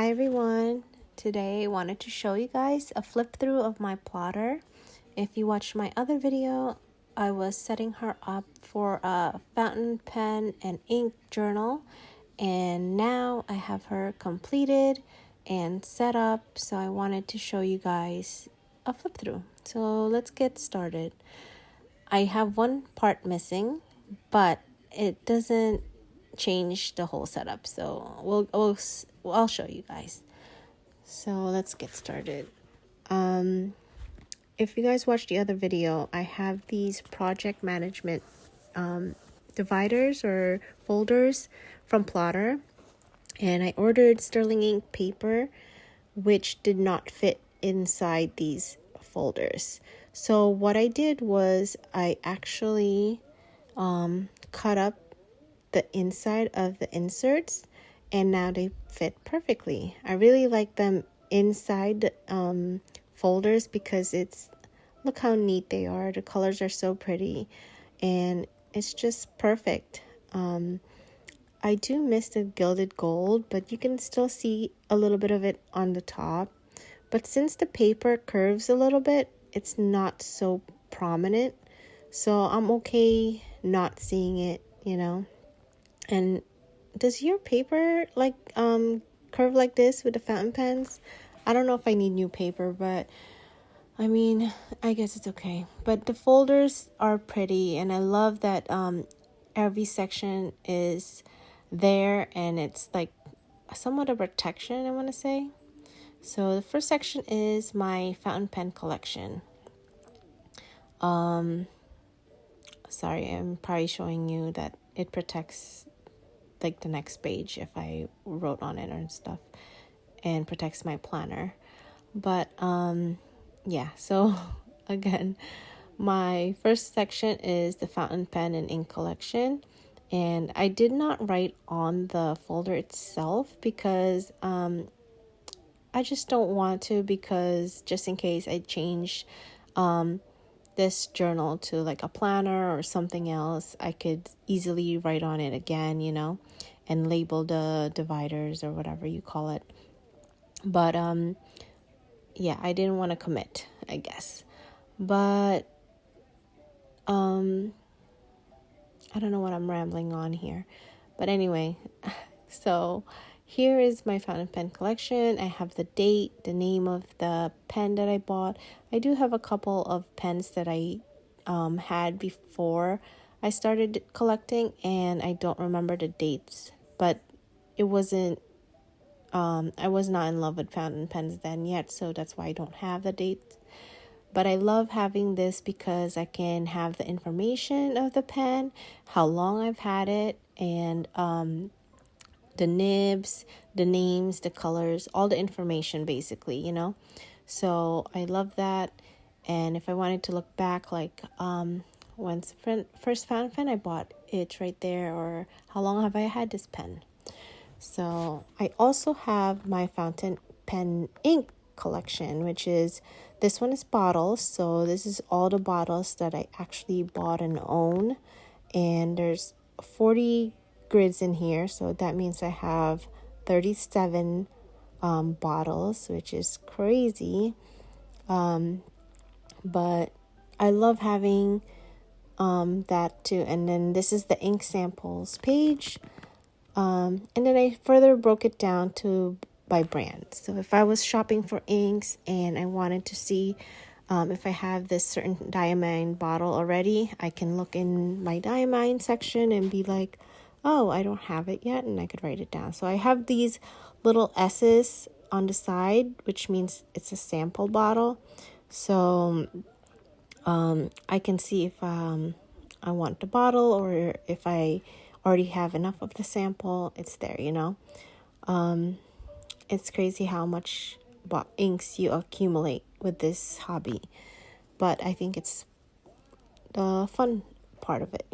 Hi everyone, today I wanted to show you guys a flip through of my plotter. If you watched my other video, I was setting her up for a fountain pen and ink journal, and now I have her completed and set up, so I wanted to show you guys a flip through. So let's get started. I have one part missing, but it doesn't change the whole setup, so I'll show you guys. So let's get started. If you guys watched the other video, I have these project management dividers or folders from Plotter, and I ordered sterling ink paper which did not fit inside these folders. So what I did was I actually cut up the inside of the inserts, and now they fit perfectly. I really like them inside folders because look how neat they are. The colors are so pretty and it's just perfect. I do miss the gilded gold, but you can still see a little bit of it on the top. But since the paper curves a little bit, it's not so prominent. So I'm okay not seeing it, And does your paper curve like this with the fountain pens? I don't know if I need new paper, but I mean, I guess it's okay. But the folders are pretty, and I love that every section is there, and it's like somewhat of protection, I want to say. So the first section is my fountain pen collection. Sorry, I'm probably showing you that it protects like the next page if I wrote on it and stuff, and protects my planner. But yeah, so again, my first section is the fountain pen and ink collection, and I did not write on the folder itself because I just don't want to, because just in case I change this journal to like a planner or something else, I could easily write on it again, and label the dividers or whatever you call it. But yeah, I didn't want to commit, I guess. But I don't know what I'm rambling on here. But anyway, so here is my fountain pen collection. I have the date, the name of the pen that I bought. I do have a couple of pens that I had before I started collecting, and I don't remember the dates, but it wasn't, I was not in love with fountain pens then yet, so that's why I don't have the dates. But I love having this because I can have the information of the pen, how long I've had it, and the nibs, the names, the colors, all the information basically, So I love that. And if I wanted to look back, like when's the first fountain pen I bought, it's right there, or how long have I had this pen. So I also have my fountain pen ink collection, which is, this one is bottles. So this is all the bottles that I actually bought and own. And there's 40 grids in here, so that means I have 37 bottles, which is crazy. But I love having that too. And then this is the ink samples page. And then I further broke it down by brand. So if I was shopping for inks and I wanted to see if I have this certain diamine bottle already, I can look in my diamine section and be like, oh, I don't have it yet, and I could write it down. So I have these little S's on the side, which means it's a sample bottle. So I can see if I want the bottle, or if I already have enough of the sample, it's there, It's crazy how much inks you accumulate with this hobby. But I think it's the fun part of it,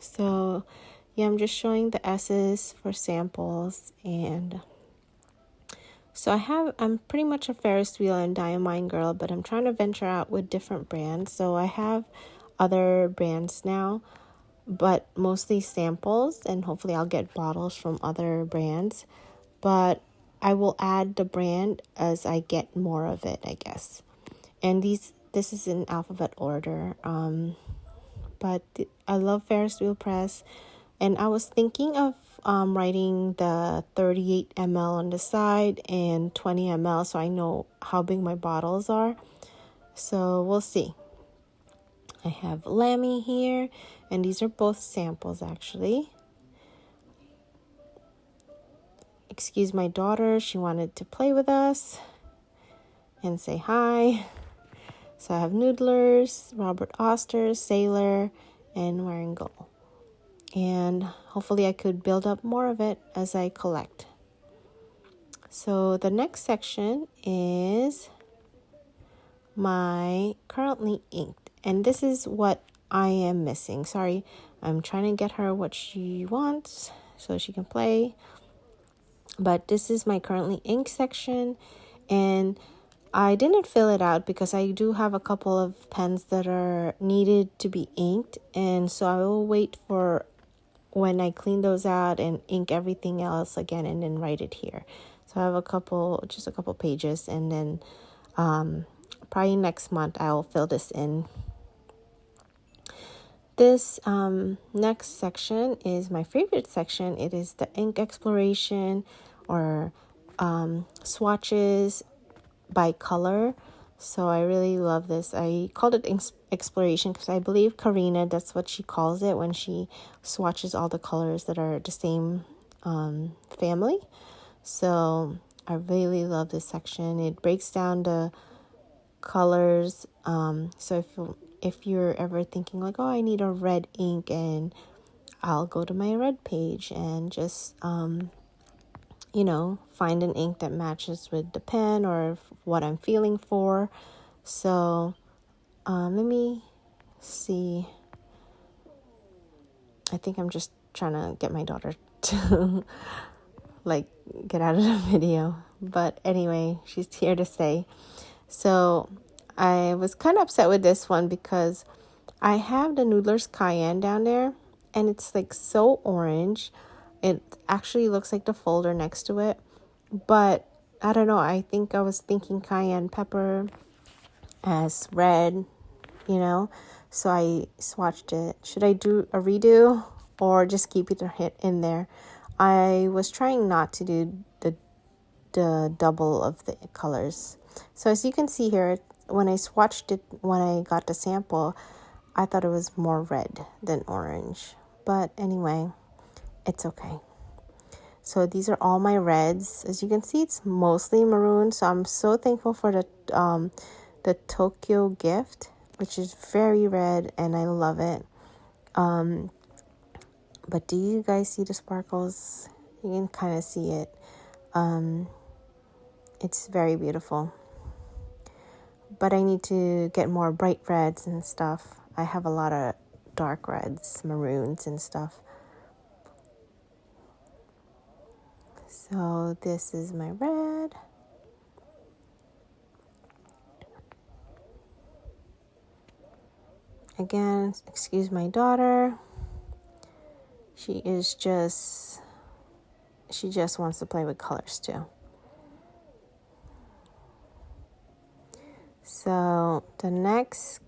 So yeah, I'm just showing the S's for samples. And so I'm pretty much a Ferris wheel and diamine girl, but I'm trying to venture out with different brands. So I have other brands now, but mostly samples, and hopefully I'll get bottles from other brands. But I will add the brand as I get more of it, I guess. And this is in alphabet order. But I love Ferris Wheel Press. And I was thinking of writing the 38 ml on the side and 20 ml so I know how big my bottles are. So we'll see. I have Lammy here, and these are both samples actually. Excuse my daughter, she wanted to play with us and say hi. So I have Noodlers, Robert Oster, Sailor, and Waringle. And hopefully I could build up more of it as I collect. So the next section is my currently inked. And this is what I am missing. Sorry, I'm trying to get her what she wants so she can play. But this is my currently inked section. And I didn't fill it out because I do have a couple of pens that are needed to be inked. And so I will wait for when I clean those out and ink everything else again and then write it here. So I have just a couple pages, and then probably next month I'll fill this in. This next section is my favorite section. It is the ink exploration or swatches by color. So I really love this. I called it exploration because I believe Karina, that's what she calls it when she swatches all the colors that are the same family. So I really love this section. It breaks down the colors. So if you're ever thinking like, oh, I need a red ink, and I'll go to my red page and just find an ink that matches with the pen or what I'm feeling for. So let me see. I think I'm just trying to get my daughter to get out of the video. But anyway, she's here to stay. So I was kind of upset with this one because I have the Noodler's Cayenne down there, and it's so orange. It actually looks like the folder next to it, but I don't know. I think I was thinking cayenne pepper as red, so I swatched it. Should I do a redo or just keep it in there? I was trying not to do the double of the colors. So as you can see here, when I swatched it, when I got the sample, I thought it was more red than orange. But anyway, it's okay. So these are all my reds. As you can see, it's mostly maroon. So I'm so thankful for the Tokyo gift, which is very red, and I love it. But do you guys see the sparkles? You can kind of see it. It's very beautiful. But I need to get more bright reds and stuff. I have a lot of dark reds, maroons and stuff. So this is my red. Again, excuse my daughter. She just wants to play with colors too. So the next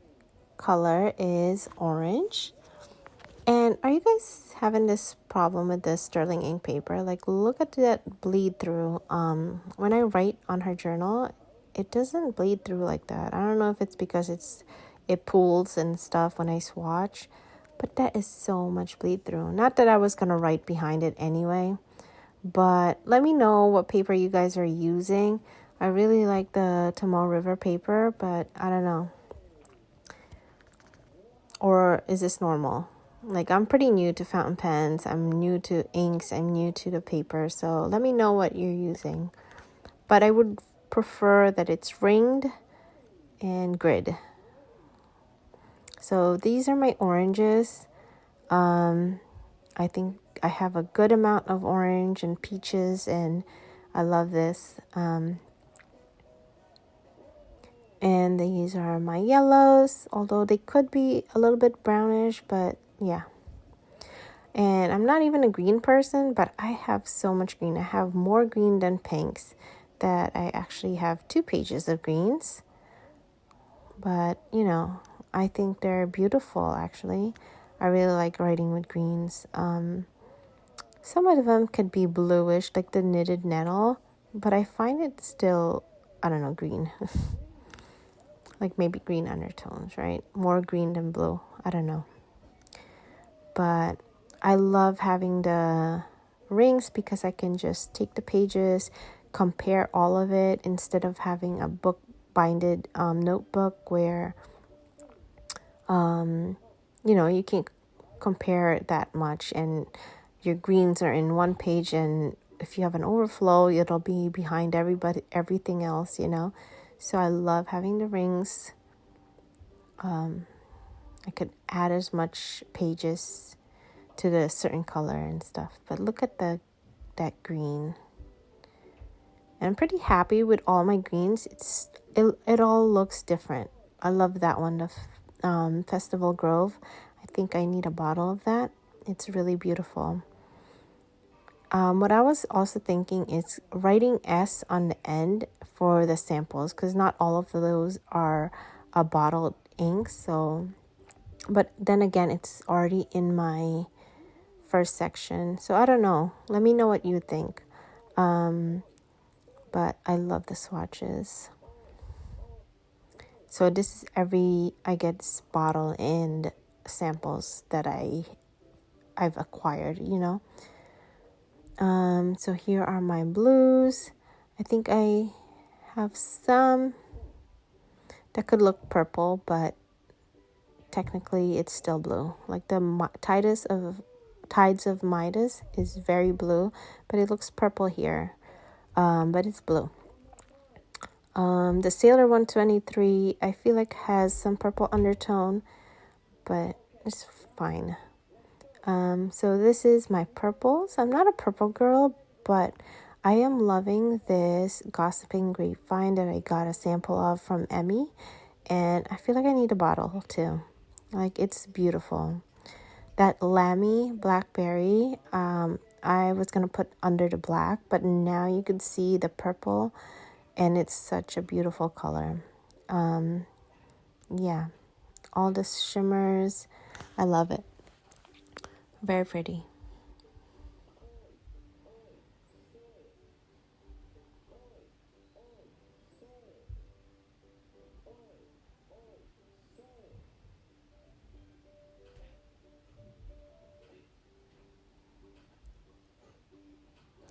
color is orange. And are you guys having this problem with the sterling ink paper? Look at that bleed through. When I write on her journal, it doesn't bleed through like that. I don't know if it's because it pools and stuff when I swatch, but that is so much bleed through. Not that I was gonna write behind it anyway, but let me know what paper you guys are using. I really like the Tomoe River paper, but I don't know. Or is this normal? I'm pretty new to fountain pens. I'm new to inks. I'm new to the paper. So let me know what you're using. But I would prefer that it's ringed and grid. So these are my oranges. I think I have a good amount of orange and peaches, and I love this. And these are my yellows, although they could be a little bit brownish, but yeah. And I'm not even a green person, but I have so much green. I have more green than pinks, that I actually have 2 pages of greens. But, I think they're beautiful, actually. I really like writing with greens. Some of them could be bluish, like the knitted nettle, but I find it still, I don't know, green. Like maybe green undertones, right? More green than blue. I don't know. But I love having the rings because I can just take the pages, compare all of it instead of having a book binded notebook where you can't compare that much, and your greens are in one page, and if you have an overflow, it'll be behind everything else. So I love having the rings. I could add as much pages to the certain color and stuff, but look at that green. And I'm pretty happy with all my greens. It all looks different. I love that one, the Festival Grove. I think I need a bottle of that. It's really beautiful. What I was also thinking is writing S on the end for the samples, because not all of those are a bottled ink. So, but then again, it's already in my first section. So I don't know. Let me know what you think. But I love the swatches. So this is I get bottle and samples that I've acquired, So here are my blues. I think I have some that could look purple, but technically it's still blue. Like the Tides of Midas is very blue, but it looks purple here. But it's blue. The Sailor 123, I feel like has some purple undertone, but it's fine. So this is my purples. I'm not a purple girl, but I am loving this Gossiping Grapevine that I got a sample of from Emmy, and I feel like I need a bottle too. Like, it's beautiful. That Lammy Blackberry, I was gonna put under the black, but now you could see the purple, and it's such a beautiful color. Yeah, all the shimmers, I love it. Very pretty.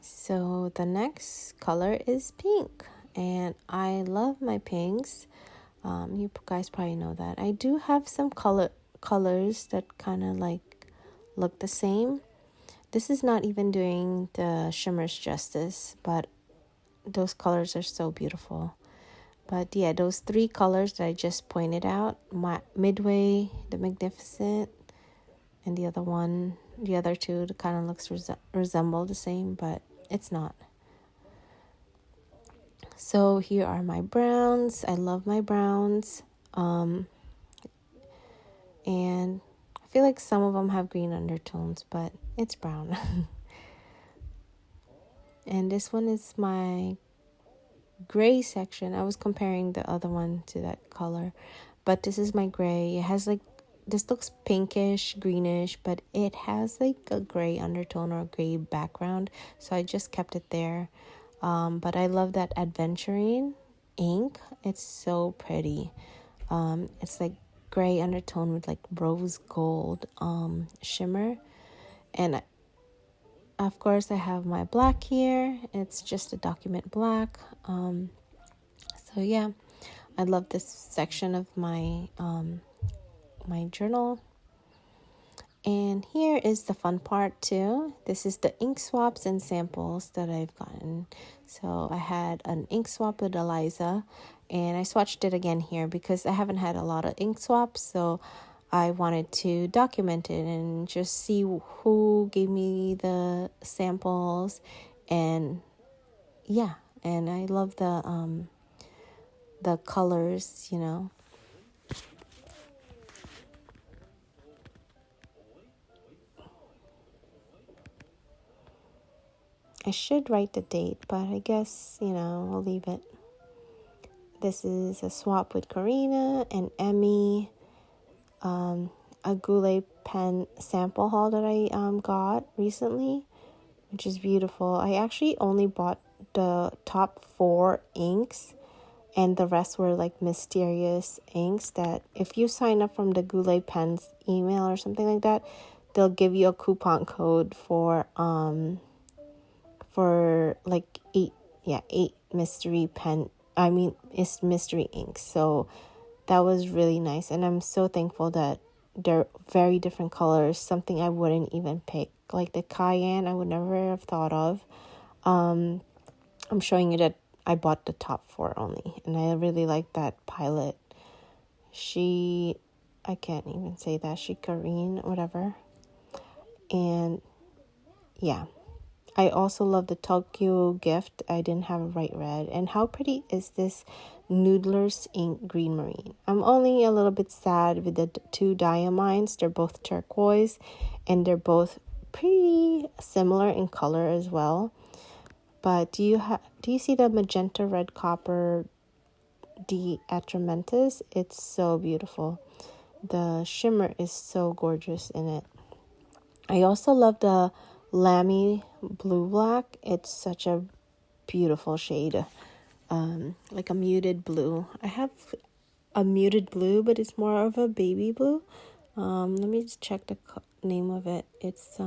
So the next color is pink, and I love my pinks. You guys probably know that. I do have some colors that kind of like look the same. This is not even doing the shimmers justice, but those colors are so beautiful. But yeah, those 3 colors that I just pointed out, my Midway, the Magnificent, and the other 2 kind of looks resemble the same, but it's not. So here are my browns. I love my browns. And I feel like some of them have green undertones, but it's brown. And this one is my gray section. I was comparing the other one to that color, but this is my gray. It has this looks pinkish, greenish, but it has like a gray undertone or a gray background, so I just kept it there. But I love that Adventuring ink. It's so pretty. It's like gray undertone with like rose gold shimmer. And of course I have my black here. It's just a document black. So yeah, I love this section of my my journal. And here is the fun part too. This is the ink swaps and samples that I've gotten. So I had an ink swap with Eliza, and I swatched it again here because I haven't had a lot of ink swaps. So I wanted to document it and just see who gave me the samples. And yeah, and I love the colors, I should write the date, but I guess, we'll leave it. This is a swap with Karina and Emmy. A Goulet pen sample haul that I got recently, which is beautiful. I actually only bought the top 4 inks, and the rest were like mysterious inks that if you sign up from the Goulet Pens email or something like that, they'll give you a coupon code for like 8 mystery pen. It's mystery inks. So that was really nice, and I'm so thankful that they're very different colors, something I wouldn't even pick. Like the cayenne, I would never have thought of. I'm showing you that I bought the top 4 only, and I really like that pilot. I can't even say that, Karine, whatever. And yeah, I also love the Tokyo gift. I didn't have a bright red. And how pretty is this Noodler's Ink Green Marine? I'm only a little bit sad with the 2 diamines. They're both turquoise, and they're both pretty similar in color as well. But do you see the magenta red copper de Atramentis? It's so beautiful. The shimmer is so gorgeous in it. I also love the Lammy Blue Black. It's such a beautiful shade. Like a muted blue. I have a muted blue, but it's more of a baby blue. Let me just check the name of it. It's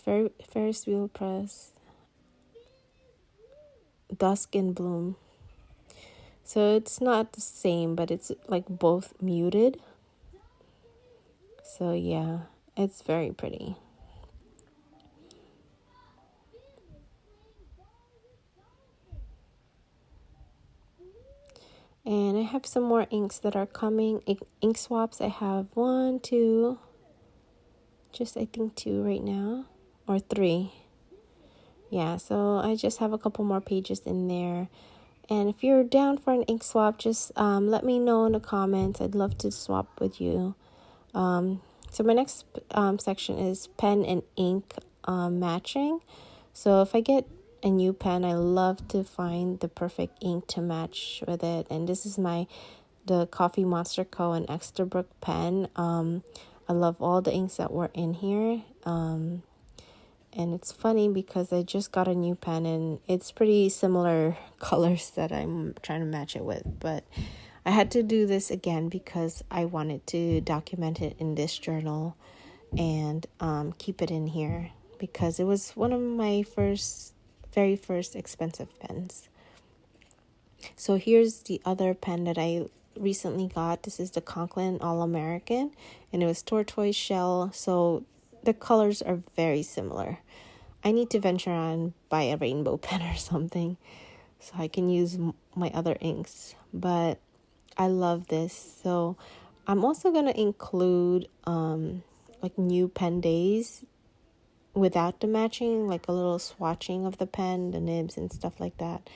very Ferris Wheel Press Dusk and Bloom. So it's not the same, but it's like both muted. So yeah, it's very pretty. And I have some more inks that are coming. Ink swaps. I have 1, 2, just I think 2 right now, or 3. Yeah, so I just have a couple more pages in there. And if you're down for an ink swap, just let me know in the comments. I'd love to swap with you. So my next section is pen and ink matching. So if I get a new pen, I love to find the perfect ink to match with it. And this is the Coffee Monster Co. and Exterbrook pen. I love all the inks that were in here. And it's funny because I just got a new pen and it's pretty similar colors that I'm trying to match it with. But I had to do this again because I wanted to document it in this journal and keep it in here because it was one of my very first expensive pens. So here's the other pen that I recently got. This is the Conklin All-American, and it was tortoise shell. So the colors are very similar. I need to venture on and buy a rainbow pen or something so I can use my other inks. But I love this. So I'm also going to include like new pen days without the matching, like a little swatching of the pen, the nibs and stuff like that.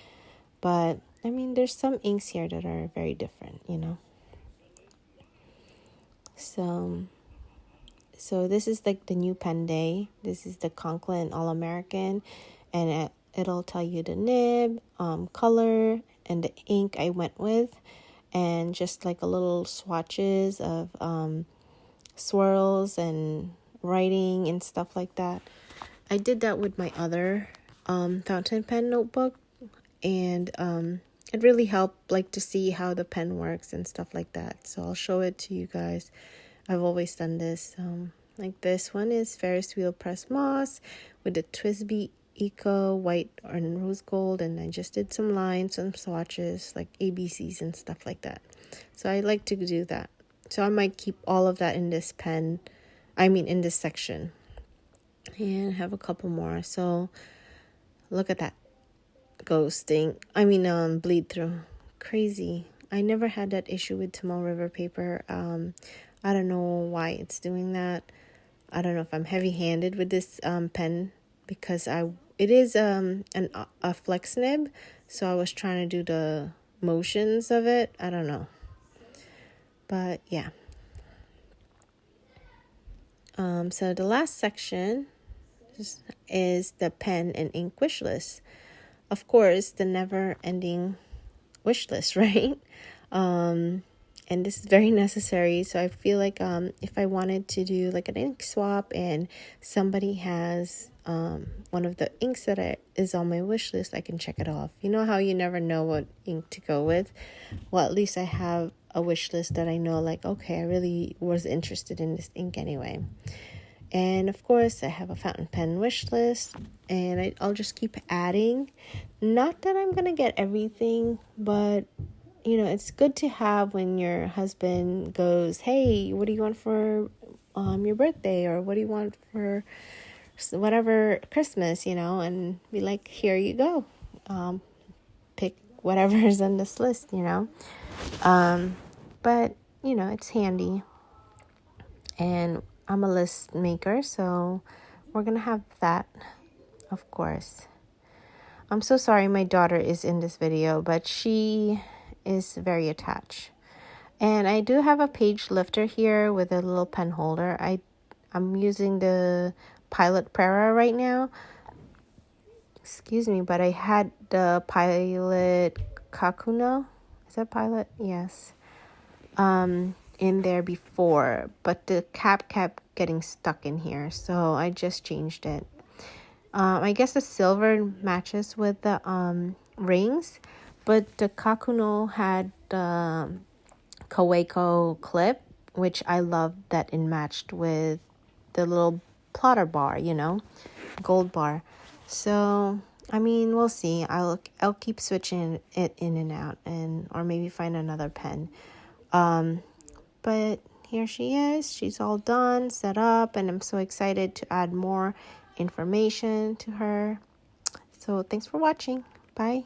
But I mean, there's some inks here that are very different, So this is like the new pen day. This is the Conklin All-American, and it'll tell you the nib, color, and the ink I went with, and just like a little swatches of swirls and writing and stuff like that. I did that with my other fountain pen notebook, and it really helped like to see how the pen works and stuff like that. So I'll show it to you guys. I've always done this. Like this one is Ferris Wheel Press Moss with the Twisby Eco white and rose gold, and I just did some lines, some swatches, like ABCs and stuff like that. So I like to do that. So I might keep all of that in this pen, in this section, and have a couple more. So look at that ghosting. Bleed through. Crazy. I never had that issue with Tomorrow River paper. I don't know why it's doing that. I don't know if I'm heavy-handed with this pen because it is a flex nib, so I was trying to do the motions of it. I don't know, but yeah. So the last section, is the pen and ink wish list. Of course, the never-ending wish list, right? And this is very necessary. So I feel like if I wanted to do like an ink swap and somebody has one of the inks that is on my wish list, I can check it off. You know how you never know what ink to go with? Well, at least I have a wish list that I know, like, okay, I really was interested in this ink anyway. And of course, I have a fountain pen wish list, and I'll just keep adding. Not that I'm gonna get everything, but it's good to have when your husband goes, hey, what do you want for your birthday, or what do you want for whatever Christmas, and be like, here you go. Pick whatever's on this list, but it's handy, and I'm a list maker, so we're gonna have that, of course. I'm so sorry my daughter is in this video, but she is very attached. And I do have a page lifter here with a little pen holder. I'm using the Pilot Prera right now. Excuse me, but I had the Pilot Kakuno. Is that Pilot? Yes. In there before, but the cap kept getting stuck in here, so I just changed it. I guess the silver matches with the rings, but the Kakuno had the Kaweco clip, which I love that it matched with the little plotter bar, gold bar. So we'll see. I'll keep switching it in and out, or maybe find another pen. But here she is. She's all done, set up, and I'm so excited to add more information to her. So thanks for watching. Bye.